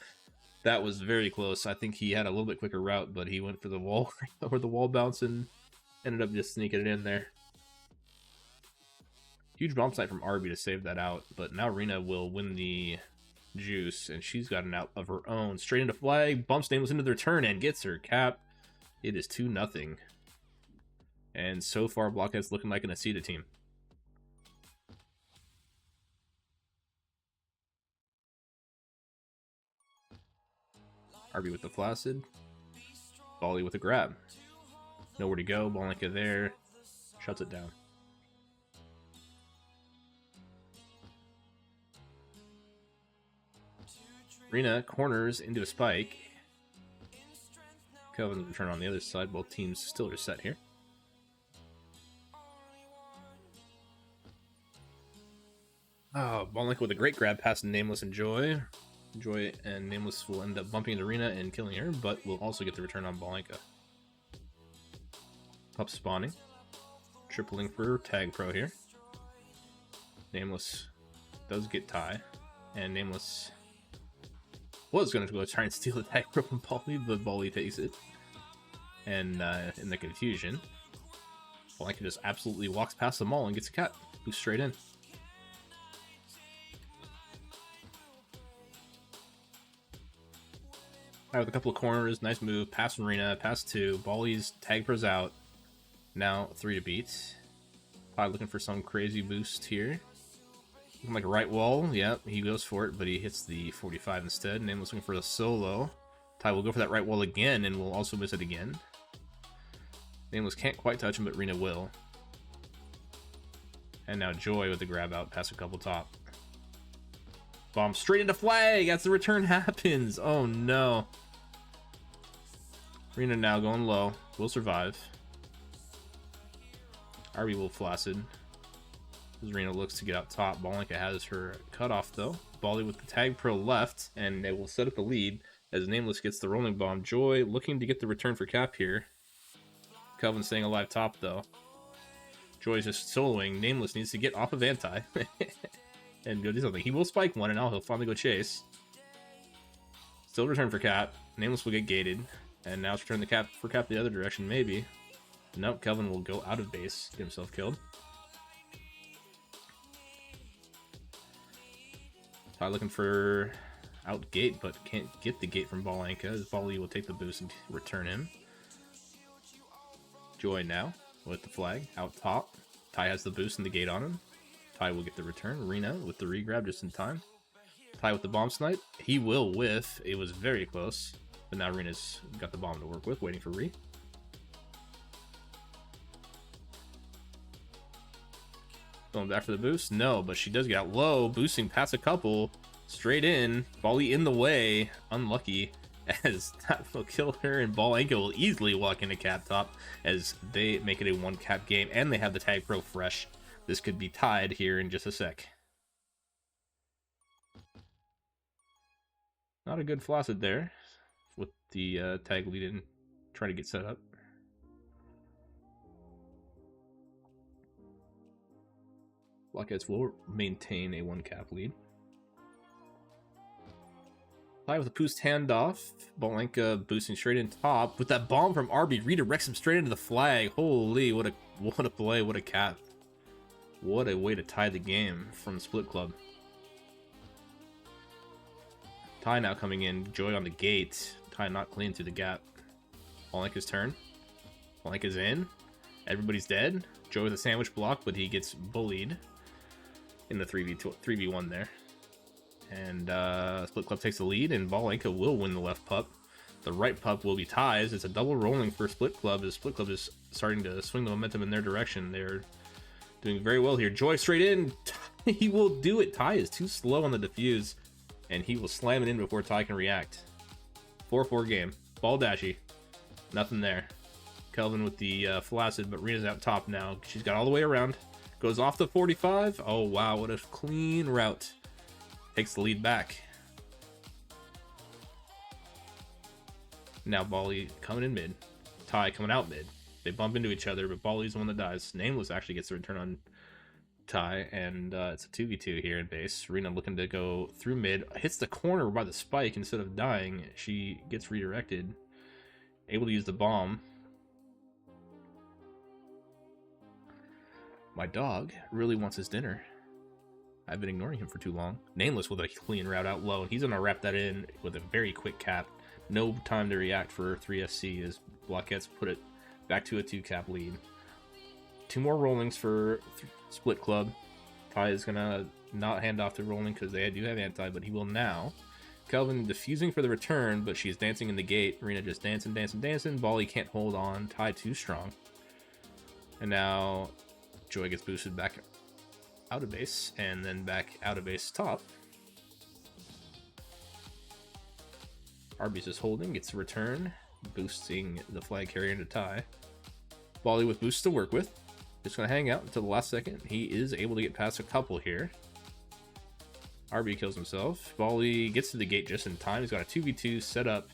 That was very close. I think he had a little bit quicker route, but he went for the wall or the wall bounce and ended up just sneaking it in there. Huge bomb site from Arby to save that out, but now Rena will win the juice, and she's got an out of her own. Straight into flag, bumps Nameless into the return, and gets her cap. It is 2-0. And so far, Blockettes looking like an Aceta team. Arby with the Flaccid. Bally with a grab. Nowhere to go. Blanca there. Shuts it down. Rena corners into a spike. Kelvin's return on the other side. Both teams still are set here. Oh, Blanca with a great grab past Nameless and Joy. Joy and Nameless will end up bumping into Rena and killing her, but will also get the return on Blanca. Pup spawning. Tripling for Tag Pro here. Nameless does get tie. And Nameless was going to go try and steal the Tag Pro from Bally, but Bally takes it. And in the confusion, Blanca just absolutely walks past them all and gets a cut. Moves straight in. With a couple of corners, nice move, pass from Rena, pass 2, Bally's Tag Pro's out. Now 3 to beat. Probably looking for some crazy boost here. Looking like a right wall, yep, he goes for it, but he hits the 45 instead. Nameless looking for the solo. Ty will go for that right wall again, and will also miss it again. Nameless can't quite touch him, but Rena will. And now Joy with the grab out, pass a couple top. Bomb straight into flag as the return happens. Oh no. Rena now going low. Will survive. Arby will Flaccid. As Rena looks to get out top. Blanca has her cut off though. Bally with the Tag Pro left, and they will set up the lead as Nameless gets the rolling bomb. Joy looking to get the return for cap here. Kelvin staying alive top though. Joy's just soloing. Nameless needs to get off of anti and go do something. He will spike one, and now he'll finally go chase. Still return for cap. Nameless will get gated, and now it's return the cap for cap the other direction, maybe. Nope, Kelvin will go out of base, get himself killed. Ty looking for out gate, but can't get the gate from Blanca, as Bally will take the boost and return him. Joy now with the flag out top. Ty has the boost and the gate on him. Ty will get the return. Rena with the regrab just in time. Ty with the bomb snipe. He will whiff. It was very close. But now Rena's got the bomb to work with, waiting for Re. Going back for the boost? No, but she does get out low. Boosting past a couple. Straight in. Bally in the way. Unlucky. As that will kill her, and Blanca will easily walk into cap top as they make it a 1 cap game, and they have the Tag Pro fresh. This could be tied here in just a sec. Not a good Flaccid there with the tag lead in, trying to get set up. Blockettes will maintain a 1 cap lead. Ty with a boost handoff. Blanca boosting straight in top with that bomb from Arby, redirects him straight into the flag. Holy, what a play, what a cap. What a way to tie the game from Split Club. Ty now coming in, Joy on the gate. Ty not clean through the gap. Blanca's turn. Blanca's in. Everybody's dead. Joy with a sandwich block, but he gets bullied in the 3v1 there. And Split Club takes the lead, and Blanca will win the left pup. The right pup will be ties. It's a double rolling for Split Club, as Split Club is starting to swing the momentum in their direction. They're doing very well here. Joy straight in. He will do it. Ty is too slow on the defuse, and he will slam it in before Ty can react. 4-4 game. Ball dashy. Nothing there. Kelvin with the Flaccid, but Rena's out top now. She's got all the way around. Goes off the 45. Oh, wow. What a clean route. Takes the lead back. Now Bally coming in mid. Ty coming out mid. They bump into each other, but Bally's the one that dies. Nameless actually gets the return on Ty, and it's a 2v2 here in base. Rena looking to go through mid. Hits the corner by the spike instead of dying. She gets redirected. Able to use the bomb. My dog really wants his dinner. I've been ignoring him for too long. Nameless with a clean route out low, and he's going to wrap that in with a very quick cap. No time to react for 3SC as Blockettes put it back to a 2-cap lead. 2 more rollings for Split Club. Ty is going to not hand off the rolling because they do have anti, but he will now. Kelvin diffusing for the return, but she's dancing in the gate. Rena just dancing. Bally can't hold on. Ty too strong. And now Joy gets boosted back out of base, and then back out of base top. Arby's is holding, gets a return, boosting the flag carrier into Ty. Bally with boosts to work with. Just going to hang out until the last second. He is able to get past a couple here. Arby kills himself. Bally gets to the gate just in time. He's got a 2v2 set up.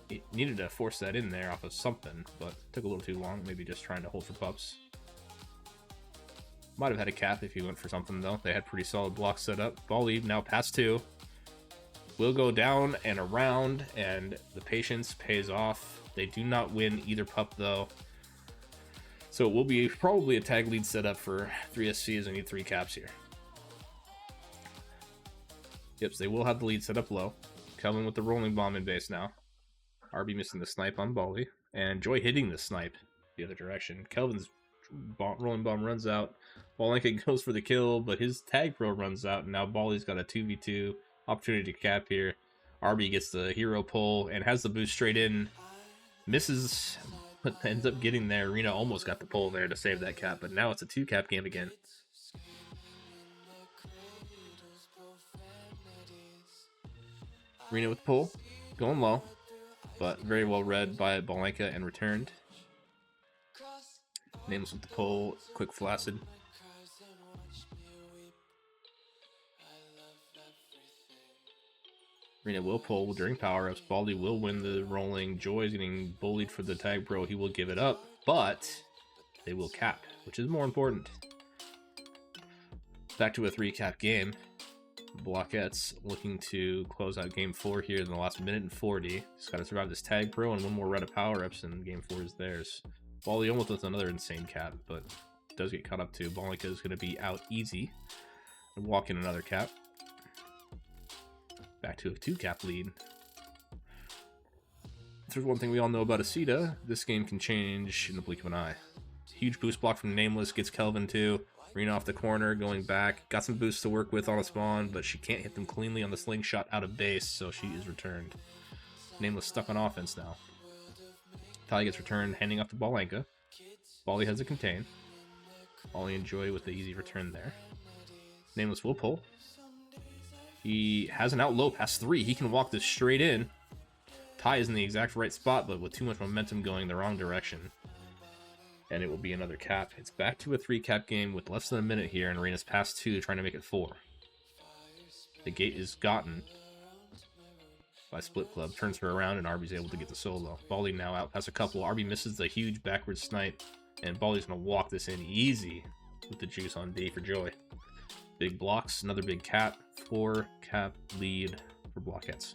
He needed to force that in there off of something, but took a little too long. Maybe just trying to hold for pups. Might have had a cap if he went for something, though. They had pretty solid blocks set up. Bally now past 2. Will go down and around, and the patience pays off. They do not win either pup, though. So it will be probably a tag lead setup for 3SC as they need 3 caps here. Yep, so they will have the lead set up low. Kelvin with the rolling bomb in base now. Arby missing the snipe on Bally. And Joy hitting the snipe the other direction. Kelvin's rolling bomb runs out. Wallenka goes for the kill, but his tag pro runs out, and now Bally's got a 2v2 opportunity to cap here. Arby gets the hero pull and has the boost straight in. Misses, but ends up getting there. Rena almost got the pull there to save that cap, but now it's a 2-cap game again. Rena with the pull, going low, but very well read by Wallenka and returned. Nameless with the pull, quick flaccid. Rena will pull during power-ups. Baldy will win the rolling. Joy's getting bullied for the tag pro. He will give it up, but they will cap, which is more important. Back to a 3-cap game. Blockettes looking to close out game 4 here in the last minute and 40. He's got to survive this tag pro and 1 more round of power-ups, and game 4 is theirs. Baldy almost with another insane cap, but does get caught up to. Wallenka is going to be out easy and walk in another cap. Back to a 2-cap lead. If there's one thing we all know about Asita, this game can change in the blink of an eye. Huge boost block from Nameless, gets Kelvin too. Rena off the corner, going back. Got some boosts to work with on a spawn, but she can't hit them cleanly on the slingshot out of base, so she is returned. Nameless stuck on offense now. Tali gets returned, handing off to Wallenka. Bally has a contain. Bally and Joy with the easy return there. Nameless will pull. He has an out low past 3. He can walk this straight in. Ty is in the exact right spot, but with too much momentum going the wrong direction. And it will be another cap. It's back to a 3-cap game with less than a minute here, and Arena's past 2, trying to make it 4. The gate is gotten by Split Club. Turns her around, and Arby's able to get the solo. Bally now out past a couple. Arby misses the huge backward snipe, and Bally's going to walk this in easy with the juice on D for Joy. Big blocks, another big cap. 4-cap lead for Blockettes.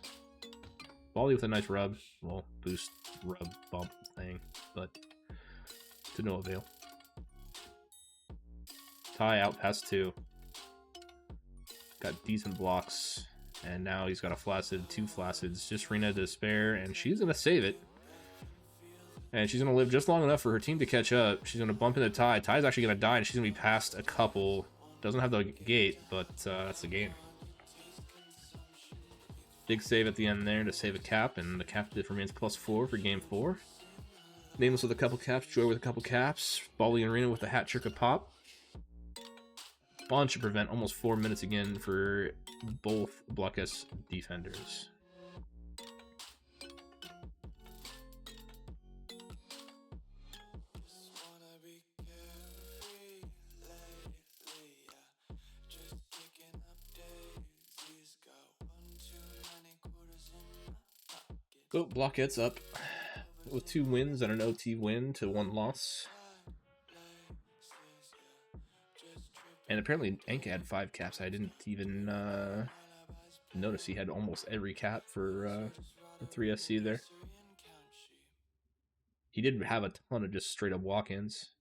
Bally with a nice rub. Well, boost, rub, bump thing, but to no avail. Ty out past 2. Got decent blocks. And now he's got a flaccid, 2 flaccids. Just Rena to spare, and she's going to save it. And she's going to live just long enough for her team to catch up. She's going to bump into Ty. Ty's actually going to die, and she's going to be past a couple. Doesn't have the gate, but that's the game. Big save at the end there to save a cap, and the cap diff remains +4 for game 4. Nameless with a couple caps, Joy with a couple caps, Bally and Rena with a hat trick of pop. Bunch to prevent, almost 4 minutes again for both Blockettes defenders. So Blockettes up with 2 wins and an OT win to 1 loss. And apparently Anka had 5 caps. I didn't even notice he had almost every cap for 3SC there. He did have a ton of just straight up walk-ins.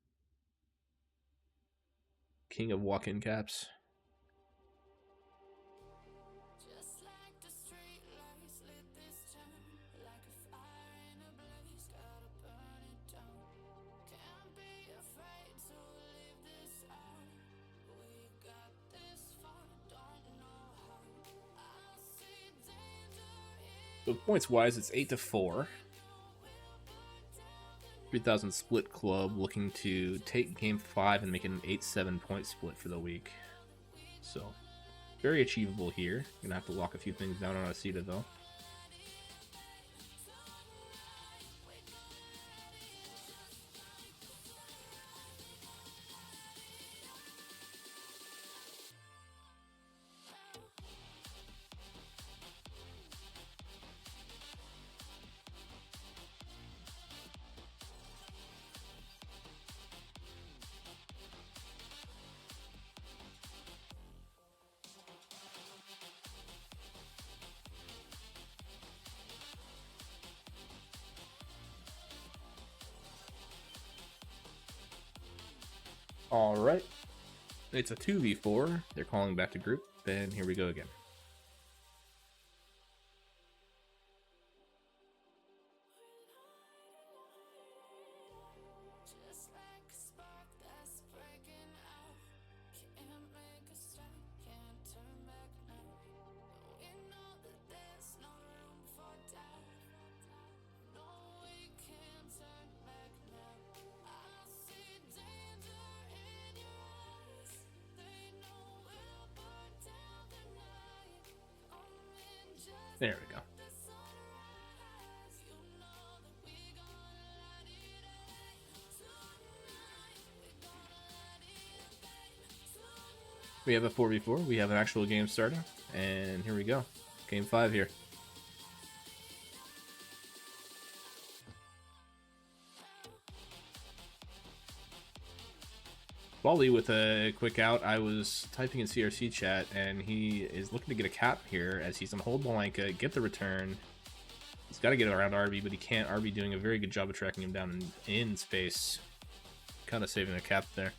King of walk-in caps. So points wise, it's 8-4. 3,000 split club looking to take game 5 and make it an 8-7 point split for the week. So very achievable here. Gonna have to lock a few things down on Asita though. All right, it's a 2v4. They're calling back to group, and here we go again. There we go. We have a 4v4. We have an actual game starting, and here we go. Game 5 here. Wally with a quick out. I was typing in CRC chat, and he is looking to get a cap here as he's on hold Blanca, get the return. He's got to get around RB, but he can't. RB doing a very good job of tracking him down in space. Kind of saving a cap there.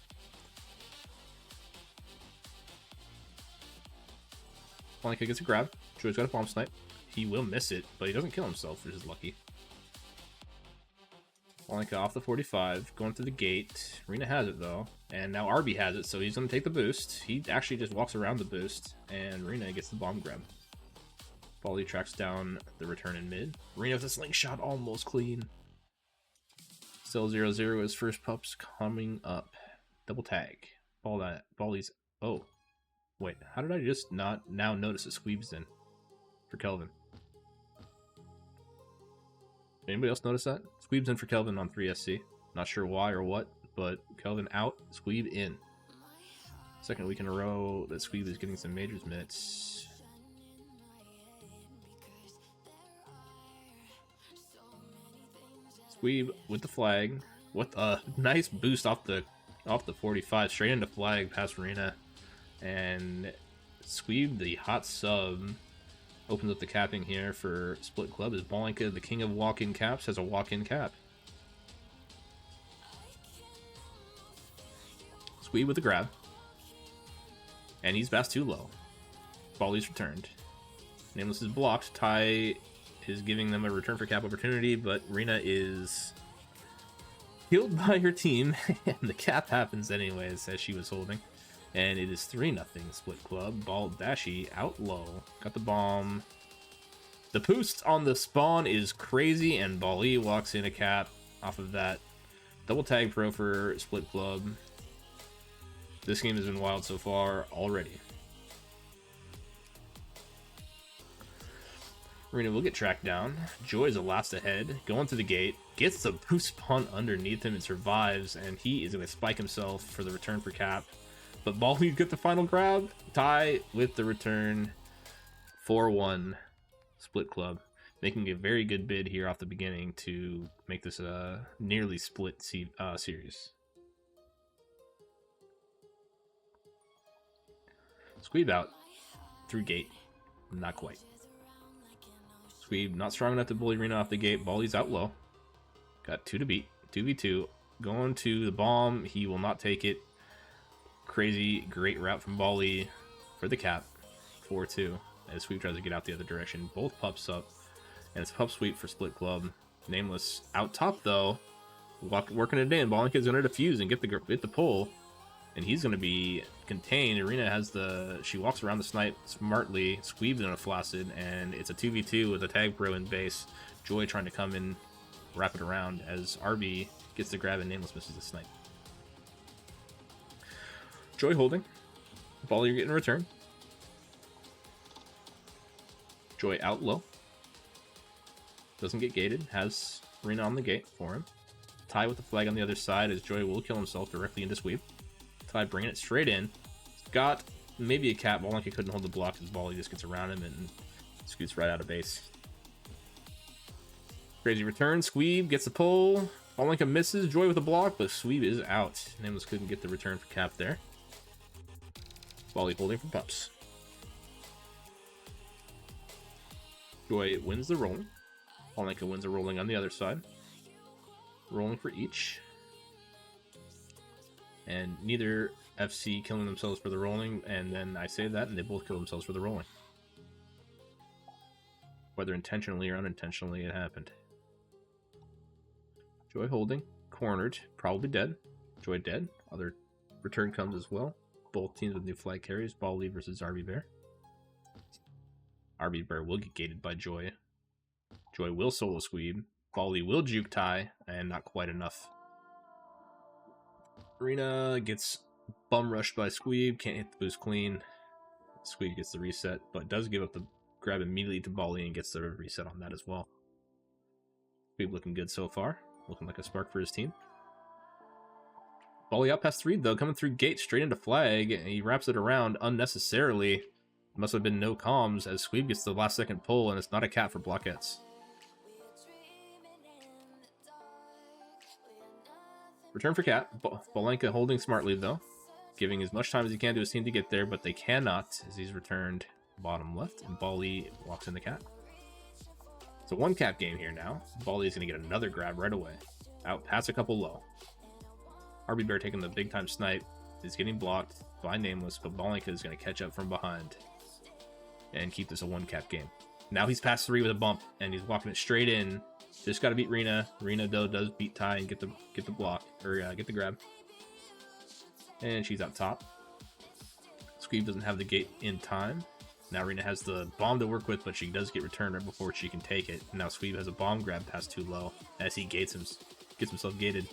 Blanca gets a grab. Joy's got a bomb snipe. He will miss it, but he doesn't kill himself, which is lucky. Blanca off the 45, going through the gate. Rena has it though, and now RB has it, so he's going to take the boost. He actually just walks around the boost, and Rena gets the bomb grab. Bally tracks down the return in mid. Rena with a slingshot, almost clean. Still 0-0 as first pups coming up. Double tag. Bally's. Oh, wait, how did I just not now notice a squeebs in for Kelvin? Anybody else notice that? Squeeb's in for Kelvin on 3SC. Not sure why or what, but Kelvin out, Squeeb in. Second week in a row that Squeeb is getting some majors minutes. Squeeb with the flag. What a nice boost off the 45, straight into flag past Rena. And Squeeb, the hot sub, opens up the capping here for Split Club as Blanca, the king of walk-in caps, has a walk-in cap. Squeeb with the grab. And he's fast too low. Bally's returned. Nameless is blocked. Ty is giving them a return for cap opportunity, but Rena is killed by her team, and the cap happens anyways as she was holding. And it is 3-0 Split Club. Ball Dashy out low. Got the bomb. The boost on the spawn is crazy, and Bali walks in a cap off of that. Double tag pro for Split Club. This game has been wild so far already. Rena will get tracked down. Joy's the last ahead. Going to the gate. Gets the boost punt underneath him and survives, and he is going to spike himself for the return for cap. But Bally get the final grab. Ty with the return. 4-1 Split Club. Making a very good bid here off the beginning to make this a nearly split series. Squeeb out through gate. Not quite. Squeeb not strong enough to bully Rena off the gate. Bally's out low. Got 2 to beat. 2v2. Going to the bomb. He will not take it. Crazy, great route from Bali for the cap. 4-2. As Sweep tries to get out the other direction. Both pups up. And it's pup sweep for split club. Nameless out top, though. Working it in. Balenka's going to defuse and get the pull. And he's going to be contained. Arena has the... She walks around the snipe smartly. Squeeb's in a flaccid. And it's a 2v2 with a tag pro in base. Joy trying to come in, wrap it around as RB gets the grab and Nameless misses the snipe. Joy holding. Ball you're getting a return. Joy out low. Doesn't get gated. Has Rena on the gate for him. Ty with the flag on the other side as Joy will kill himself directly into sweep. Ty bringing it straight in. Got maybe a cap. Balenka couldn't hold the block as Bali just gets around him and scoots right out of base. Crazy return. Squeeb gets the pull. Balenka misses. Joy with a block, but Squeeb is out. Nameless couldn't get the return for cap there. Bali holding for pups. Joy wins the rolling. Balenka wins a rolling on the other side. Rolling for each. And neither FC killing themselves for the rolling, and then I say that, and they both kill themselves for the rolling. Whether intentionally or unintentionally, it happened. Joy holding. Cornered. Probably dead. Joy dead. Other return comes as well. Both teams with new flag carries. Bali versus RB Bear. RB Bear will get gated by Joy. Joy will solo Squeeb. Bali will juke Ty, and not quite enough. Arena gets bum rushed by Squeeb. Can't hit the boost clean. Squeeb gets the reset, but does give up the grab immediately to Bali and gets the reset on that as well. Squeeb looking good so far. Looking like a spark for his team. Bali out past 3 though, coming through gate straight into flag, and he wraps it around unnecessarily. Must have been no comms as Squeeb gets the last second pull, and it's not a cap for Blockettes. Return for cap. Balenka holding smartly though, giving as much time as he can to his team to get there, but they cannot as he's returned bottom left, and Bali walks in the cap. It's a 1 cap game here now. Bali is going to get another grab right away. Out past a couple low. RB Bear taking the big time snipe. Is getting blocked by Nameless, but Balenka is going to catch up from behind and keep this a 1 cap game. Now he's past 3 with a bump, and he's walking it straight in. Just got to beat Rena. Rena though does beat Ty and get the block, or get the grab. And she's up top. Squeeb doesn't have the gate in time. Now Rena has the bomb to work with, but she does get returned right before she can take it. Now Squeeb has a bomb grab past too low as he gets himself gated.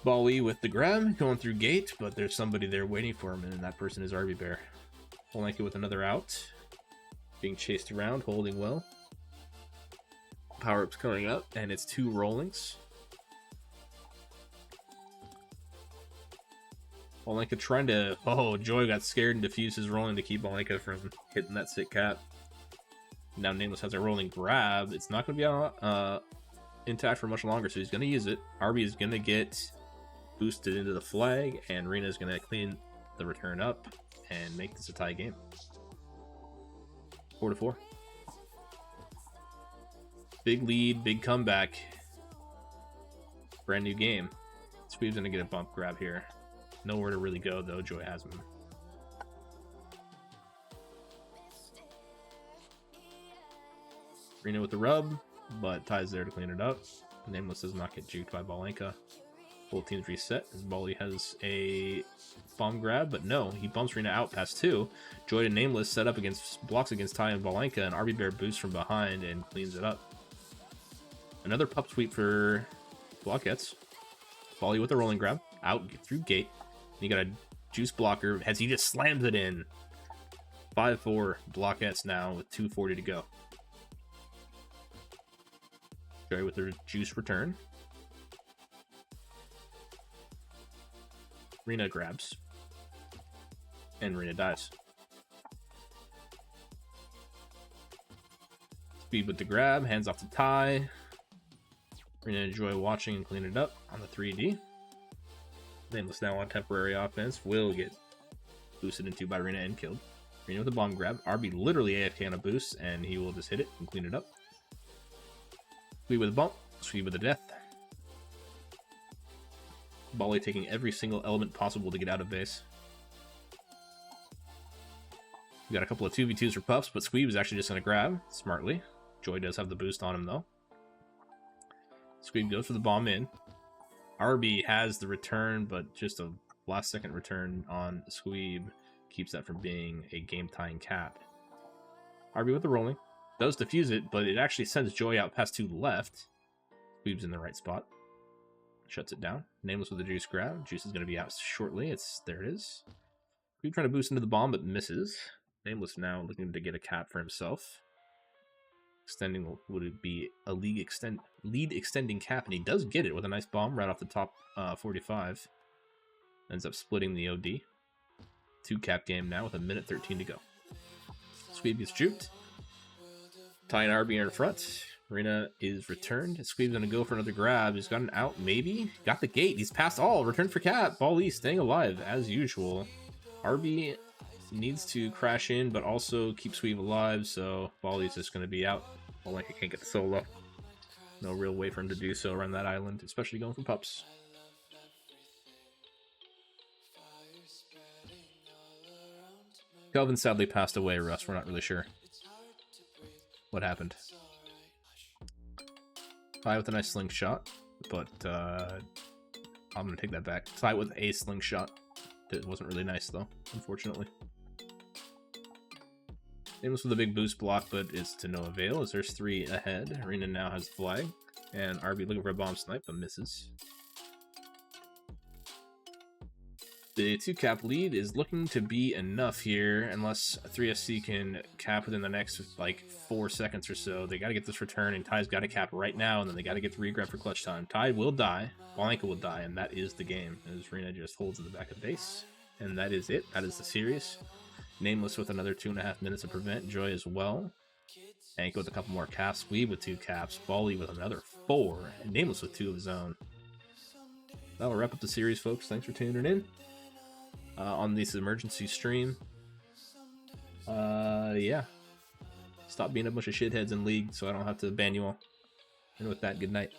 Bali with the grab, going through gate, but there's somebody there waiting for him, and that person is RB Bear. Balenka with another out. Being chased around, holding well. Power-ups coming up, and it's 2 rollings. Balenka trying to... Oh, Joy got scared and diffused his rolling to keep Balenka from hitting that sick cap. Now Nameless has a rolling grab. It's not going to be intact for much longer, so he's going to use it. RB is going to get boosted into the flag, and Rena is going to clean the return up and make this a tie game. 4-4. Big lead, big comeback. Brand new game. Squeeb's going to get a bump grab here. Nowhere to really go, though. Joy has him. Rena with the rub, but Ty's there to clean it up. Nameless does not get juked by Balenka. Both teams reset as Bali has a bomb grab, but no, he bumps Rena out past 2. Joy and Nameless set up against blocks against Ty and Balenka, and RB Bear boosts from behind and cleans it up. Another pup sweep for Blockettes. Bali with a rolling grab out through gate. And you got a juice blocker as he just slams it in. 5-4 Blockettes now with 2:40 to go. Joy with the juice return. Rena grabs. And Rena dies. Speed with the grab, hands off to Ty. Rena and Joy watching and clean it up on the 3D. Nameless now on temporary offense. Will get boosted into by Rena and killed. Rena with a bomb grab. RB literally AFK on a boost, and he will just hit it and clean it up. Sweep with a bump. Sweep with a death. Bali taking every single element possible to get out of base. We got a couple of 2v2s for Pups, but Squeeb is actually just going to grab smartly. Joy does have the boost on him, though. Squeeb goes for the bomb in. RB has the return, but just a last-second return on Squeeb keeps that from being a game-tying cap. RB with the rolling. Does defuse it, but it actually sends Joy out past 2 left. Squeeb's in the right spot. Shuts it down. Nameless with the juice grab. Juice is going to be out shortly. There it is. Squeeb trying to boost into the bomb, but misses. Nameless now looking to get a cap for himself. Extending, would it be a lead extending cap? And he does get it with a nice bomb right off the top 45. Ends up splitting the OD. 2 cap game now with 1:13 to go. Squeeb gets juked. Ty and RB are in front. Marina is returned. Squeeb's going to go for another grab. He's got an out, maybe. Got the gate. He's past all. Return for cap. Bali staying alive as usual. RB needs to crash in, but also keep Squeeb alive, so Bali's just going to be out. Olenka can't get the solo. No real way for him to do so around that island, especially going for Pups. Kelvin sadly passed away, Russ. We're not really sure what happened. Ty with a nice slingshot, but I'm going to take that back. Ty with a slingshot. It wasn't really nice, though, unfortunately. Nameless with a big boost block, but it's to no avail as there's 3 ahead. Arena now has the flag, and RB looking for a bomb snipe, but misses. The 2-cap lead is looking to be enough here, unless 3SC can cap within the next, like, 4 seconds or so. They got to get this return, and Ty's got to cap right now, and then they got to get the regrab for clutch time. Ty will die, Blanca will die, and that is the game, as Rena just holds in the back of base. And that is it. That is the series. Nameless with another 2.5 minutes of prevent. Joy as well. Anko with a couple more caps. Squeeb with 2 caps. Bali with another 4. And Nameless with 2 of his own. That'll wrap up the series, folks. Thanks for tuning in on this emergency stream. Yeah. Stop being a bunch of shitheads in League so I don't have to ban you all. And with that, good night.